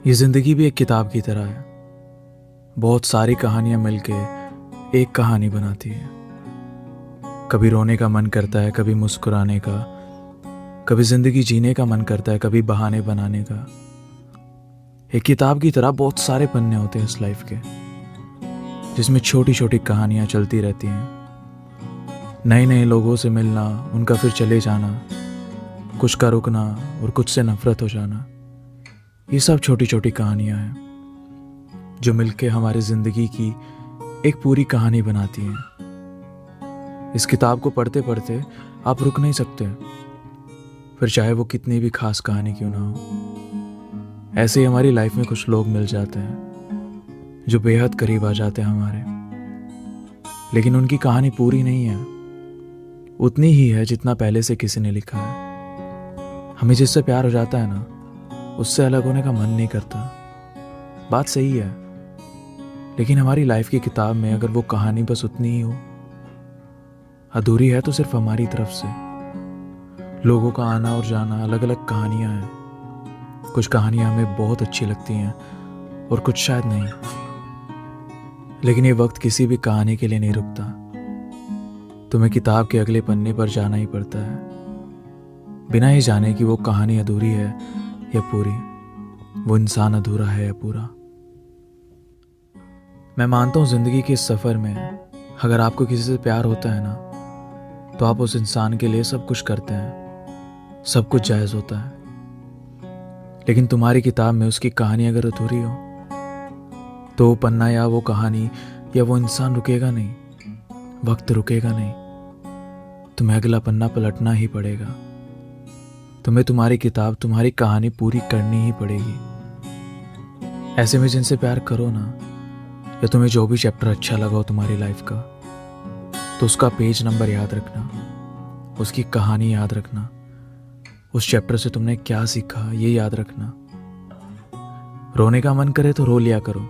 ये ज़िंदगी भी एक किताब की तरह है। बहुत सारी कहानियाँ मिलके एक कहानी बनाती है। कभी रोने का मन करता है, कभी मुस्कुराने का, कभी ज़िंदगी जीने का मन करता है, कभी बहाने बनाने का। एक किताब की तरह बहुत सारे पन्ने होते हैं इस लाइफ के, जिसमें छोटी छोटी कहानियाँ चलती रहती हैं। नए नए लोगों से मिलना, उनका फिर चले जाना, कुछ का रुकना और कुछ से नफरत हो जाना, ये सब छोटी छोटी कहानियाँ हैं जो मिलके हमारी ज़िंदगी की एक पूरी कहानी बनाती हैं। इस किताब को पढ़ते पढ़ते आप रुक नहीं सकते, फिर चाहे वो कितनी भी खास कहानी क्यों ना हो। ऐसे ही हमारी लाइफ में कुछ लोग मिल जाते हैं जो बेहद करीब आ जाते हैं हमारे, लेकिन उनकी कहानी पूरी नहीं है, उतनी ही है जितना पहले से किसी ने लिखा है। हमें जिससे प्यार हो जाता है ना, उससे अलग होने का मन नहीं करता। बात सही है, लेकिन हमारी लाइफ की किताब में अगर वो कहानी बस उतनी ही हो, अधूरी है तो सिर्फ हमारी तरफ से। लोगों का आना और जाना, अलग अलग कहानियां हैं। कुछ कहानियां हमें बहुत अच्छी लगती हैं और कुछ शायद नहीं, लेकिन ये वक्त किसी भी कहानी के लिए नहीं रुकता। तुम्हें किताब के अगले पन्ने पर जाना ही पड़ता है, बिना ही जाने कि वो कहानी अधूरी है या पूरी, वो इंसान अधूरा है या पूरा। मैं मानता हूँ जिंदगी के इस सफर में अगर आपको किसी से प्यार होता है ना, तो आप उस इंसान के लिए सब कुछ करते हैं, सब कुछ जायज होता है। लेकिन तुम्हारी किताब में उसकी कहानी अगर अधूरी हो, तो वो पन्ना या वो कहानी या वो इंसान रुकेगा नहीं, वक्त रुकेगा नहीं। तुम्हें अगला पन्ना पलटना ही पड़ेगा। तुम्हें तुम्हारी किताब, तुम्हारी कहानी पूरी करनी ही पड़ेगी। ऐसे में जिनसे प्यार करो ना, या तुम्हें जो भी चैप्टर अच्छा लगा हो तुम्हारी लाइफ का, तो उसका पेज नंबर याद रखना, उसकी कहानी याद रखना, उस चैप्टर से तुमने क्या सीखा ये याद रखना। रोने का मन करे तो रो लिया करो,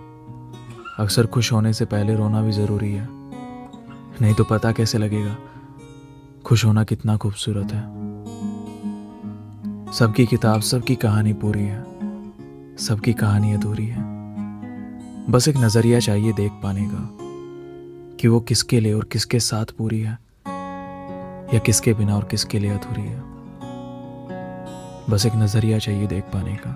अक्सर खुश होने से पहले रोना भी ज़रूरी है, नहीं तो पता कैसे लगेगा खुश होना कितना खूबसूरत है। सबकी किताब, सबकी कहानी पूरी है, सबकी कहानी अधूरी है। बस एक नज़रिया चाहिए देख पाने का कि वो किसके लिए और किसके साथ पूरी है, या किसके बिना और किसके लिए अधूरी है। बस एक नज़रिया चाहिए देख पाने का।